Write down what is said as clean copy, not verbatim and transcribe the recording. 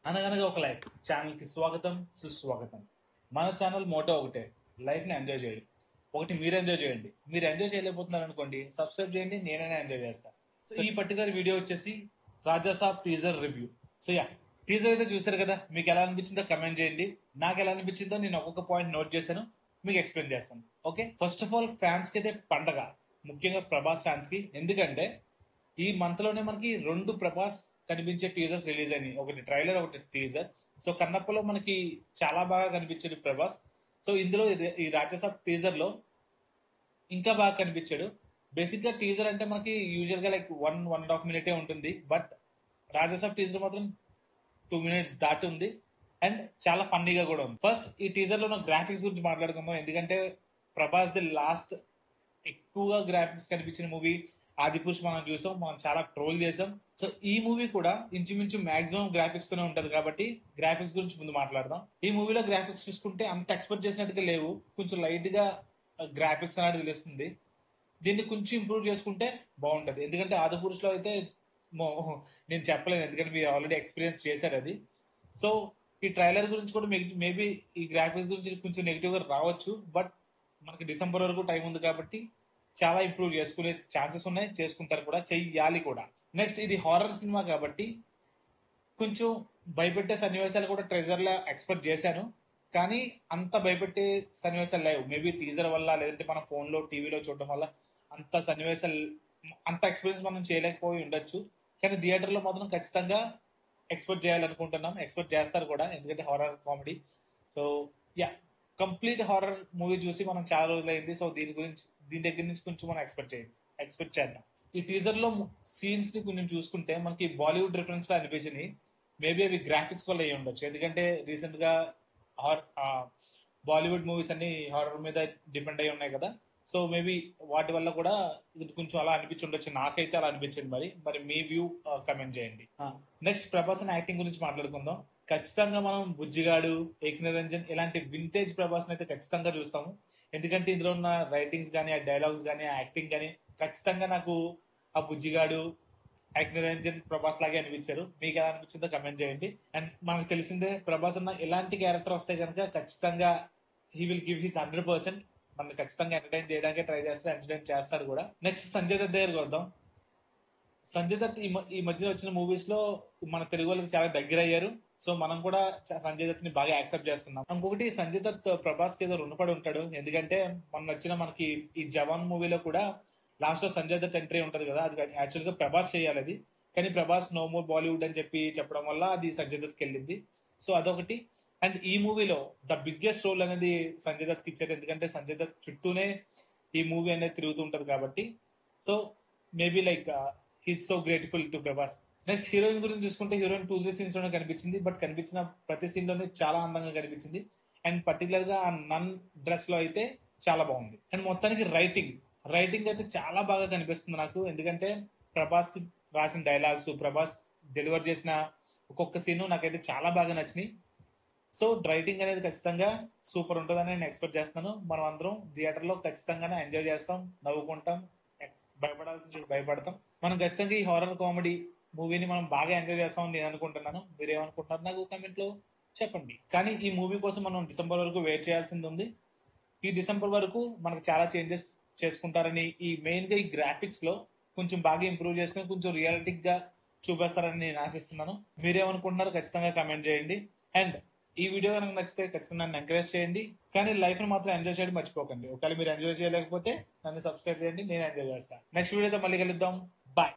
అనగనగా ఒక life channel కి స్వాగతం సుస్వాగతం. మన ఛానల్ మోటో ఒకటే, లైఫ్ ని ఎంజాయ్ చేయండి. ఒకటి మీరు ఎంజాయ్ చేయండి. మీరు ఎంజాయ్ చేయలేకపోతున్నారు అనుకోండి, సబ్స్క్రైబ్ చేయండి, నేనైనా ఎంజాయ్ చేస్తాను. సో ఈ పర్టికులర్ వీడియో వచ్చేసి Raja Saab teaser review. So yeah, teaser అయితే చూసారు కదా, మీకు ఎలా అనిపించిందో కమెంట్ చేయండి. నాకు ఎలా అనిపించిందో నేను ఒక్కొక్క పాయింట్ నోట్ చేశాను, మీకు ఎక్స్ప్లెయిన్ చేస్తాను. Okay, first of all fans కి అయితే పండగ, ముఖ్యంగా ప్రభాస్ ఫ్యాన్స్ కి. ఎందుకంటే ఈ మంత్ లోనే మనకి రెండు ప్రభాస్ కనిపించే టీజర్స్ రిలీజ్ అయినాయి, ఒకటి ట్రైలర్ ఒకటి టీజర్. సో కన్నప్పలో మనకి చాలా బాగా కనిపించాడు ప్రభాస్. సో ఇందులో ఈ రాజసాబ్ టీజర్ లో ఇంకా బాగా కనిపించాడు. బేసిక్ గా టీజర్ అంటే మనకి యూజువల్ గా లైక్ 1.5 మినిటే ఉంటుంది, బట్ రాజసాబ్ టీజర్ మాత్రం 2 మినిట్స్ దాటి ఉంది. అండ్ చాలా ఫన్నీగా కూడా ఉంది. ఫస్ట్ ఈ టీజర్ లో ఉన్న గ్రాఫిక్స్ గురించి మాట్లాడుకుందాం. ఎందుకంటే ప్రభాస్ ది లాస్ట్ ఎక్కువగా గ్రాఫిక్స్ కనిపించిన మూవీ ఆదిపురుష్ మనం చూసాం, మనం చాలా ట్రోల్ చేసాం. సో ఈ మూవీ కూడా ఇంచుమించు మాక్సిమం గ్రాఫిక్స్ తోనే ఉంటది కాబట్టి గ్రాఫిక్స్ గురించి ముందు మాట్లాడదాం. ఈ మూవీలో గ్రాఫిక్స్ చూసుకుంటే అంత ఎక్స్పెక్ట్ చేసినట్టుగా లేవు, కొంచెం లైట్ గా గ్రాఫిక్స్ అనేది తెలుస్తుంది. దీన్ని కొంచెం ఇంప్రూవ్ చేసుకుంటే బాగుంటది. ఎందుకంటే ఆదిపురుష్ లో అయితే నేను చెప్పలేను, ఎందుకంటే మీరు ఆల్రెడీ ఎక్స్పీరియన్స్ చేశారు అది. సో ఈ ట్రైలర్ గురించి కూడా మేబీ ఈ గ్రాఫిక్స్ గురించి కొంచెం నెగిటివ్ గా రావచ్చు, బట్ మనకి డిసెంబర్ వరకు టైం ఉంది కాబట్టి చాలా ఇంప్రూవ్ చేసుకునే ఛాన్సెస్ ఉన్నాయి, చేసుకుంటారు కూడా, చెయ్యాలి కూడా. నెక్స్ట్ ఇది హారర్ సినిమా కాబట్టి కొంచెం భయపెట్టే సన్నివేశాలు కూడా ట్రెజర్ లా ఎక్స్పెక్ట్ చేశాను, కానీ అంత భయపెట్టే సన్నివేశాలు లేవు. మేబీ టీజర్ వల్ల, లేదంటే మన ఫోన్ లో టీవీలో చూడడం వల్ల అంత సన్నివేశాలు, అంత ఎక్స్పీరియన్స్ మనం చేయలేకపోయి ఉండొచ్చు. కానీ థియేటర్ లో మాత్రం ఖచ్చితంగా ఎక్స్పెక్ట్ చేయాలనుకుంటున్నాం, ఎక్స్పెక్ట్ చేస్తారు కూడా, ఎందుకంటే horror comedy. So yeah, complete horror movie చూసి మనం చాలా రోజులైంది. సో దీని దగ్గర నుంచి కొంచెం మనం ఎక్స్పెక్ట్ చేద్దాం. ఈ టీజర్ లో సీన్స్ ని కొంచెం చూసుకుంటే మనకి బాలీవుడ్ రిఫరెన్స్ లా అనిపించినాయి. మేబీ అవి గ్రాఫిక్స్ వల్ల అయ్యి ఉండొచ్చు, ఎందుకంటే రీసెంట్ గా బాలీవుడ్ మూవీస్ అన్ని హారర్ మీద డిపెండ్ అయి ఉన్నాయి కదా. సో మేబీ వాటి వల్ల కూడా ఇది కొంచెం అలా అనిపించి ఉండొచ్చు. నాకైతే అలా అనిపించింది. మరి మరి మీ వ్యూ కమెంట్ చేయండి. నెక్స్ట్ ప్రభాస్ అని యాక్టింగ్ గురించి మాట్లాడుకుందాం. ఖచ్చితంగా మనం బుజ్జిగాడు, ఏక్ నిరంజన్ ఇలాంటి వింటేజ్ ప్రభాస్ అయితే ఖచ్చితంగా చూస్తాము. ఎందుకంటే ఇందులో ఉన్న రైటింగ్స్ కానీ, ఆ డైలాగ్స్ కానీ, ఆ యాక్టింగ్ కానీ ఖచ్చితంగా నాకు ఆ బుజ్జిగాడు, ఏక్ నిరంజన్ ప్రభాస్ లాగే అనిపించారు. మీకు ఎలా అనిపించిందో కమెంట్ చేయండి. అండ్ మనకు తెలిసిందే ప్రభాస్ అన్న ఎలాంటి క్యారెక్టర్ వస్తే కనుక ఖచ్చితంగా హీ విల్ గివ్ హిస్ 100%. మనం ఖచ్చితంగా ఎంటర్టైన్ చేయడానికి ట్రై చేస్తారు, ఎంటర్టైన్ చేస్తారు కూడా. నెక్స్ట్ సంజయ్ దత్ దగ్గరికి వద్దాం. సంజయ్ దత్ ఈ మధ్య వచ్చిన మూవీస్ లో మన తెలుగు వాళ్ళకి చాలా దగ్గర అయ్యారు. సో మనం కూడా సంజయ్ దత్ ని బాగా యాక్సెప్ట్ చేస్తున్నాం. ఇంకొకటి సంజయ్ దత్ ప్రభాస్ కి ఏదో రుణపడి ఉంటాడు. ఎందుకంటే మొన్న వచ్చిన మనకి ఈ జవాన్ మూవీలో కూడా లాస్ట్ లో సంజయ్ దత్ ఎంట్రీ ఉంటది కదా, అది యాక్చువల్ గా ప్రభాస్ చేయాలి అది. కానీ ప్రభాస్ నో మోర్ బాలీవుడ్ అని చెప్పడం వల్ల అది సంజయ్ దత్ కి వెళ్ళింది. సో అదొకటి. అండ్ ఈ మూవీలో ద బిగ్గెస్ట్ రోల్ అనేది సంజయ్ దత్ కి ఇచ్చారు, ఎందుకంటే సంజయ్ దత్ చుట్టూనే ఈ మూవీ అనేది తిరుగుతూ ఉంటది కాబట్టి. So maybe like he's so grateful to Prabhas. Next heroine గురించి చూసుకుంటే హీరోయిన్ 2-3 సీన్స్ లోనే కనిపించింది, బట్ కనిపించిన ప్రతి సీన్ లోనే చాలా అందంగా కనిపించింది. అండ్ పర్టికులర్ గా ఆ నన్ డ్రెస్ లో అయితే చాలా బాగుంది. అండ్ మొత్తానికి రైటింగ్ అయితే చాలా బాగా కనిపిస్తుంది నాకు, ఎందుకంటే ప్రభాస్ కి రాసిన డైలాగ్స్, ప్రభాస్ డెలివర్ చేసిన ఒక్కొక్క సీన్ నాకైతే చాలా బాగా నచ్చినాయి. సో రైటింగ్ అనేది ఖచ్చితంగా సూపర్ ఉంటుందని నేను ఎక్స్పెక్ట్ చేస్తున్నాను. మనం అందరం థియేటర్ లో ఖచ్చితంగానే ఎంజాయ్ చేస్తాం, నవ్వుకుంటాం, భయపడాల్సి భయపడతాం. మనం ఖచ్చితంగా ఈ హారర్ కామెడీ మూవీని మనం బాగా ఎంజాయ్ చేస్తామని నేను అనుకుంటున్నాను. మీరు ఏమనుకుంటున్నారు నాకు కమెంట్ లో చెప్పండి. కానీ ఈ మూవీ కోసం మనం డిసెంబర్ వరకు వెయిట్ చేయాల్సింది ఉంది. ఈ డిసెంబర్ వరకు మనకు చాలా చేంజెస్ చేసుకుంటారని, ఈ మెయిన్ గా ఈ గ్రాఫిక్స్ లో కొంచెం బాగా ఇంప్రూవ్ చేసుకుని కొంచెం రియలిటిక్ గా చూపిస్తారని నేను ఆశిస్తున్నాను. మీరేమనుకుంటున్నారో ఖచ్చితంగా కమెంట్ చేయండి. అండ్ ఈ వీడియో కనుక నచ్చితే ఖచ్చితంగా నన్ను ఎంకరేజ్ చేయండి, కానీ లైఫ్ ని మాత్రం ఎంజాయ్ చేయడం మర్చిపోకండి. ఒకవేళ మీరు ఎంజాయ్ చేయలేకపోతే నన్ను సబ్స్క్రైబ్ చేయండి, నేను ఎంజాయ్ చేస్తాను. నెక్స్ట్ వీడియోతో మళ్ళీ కలుద్దాం.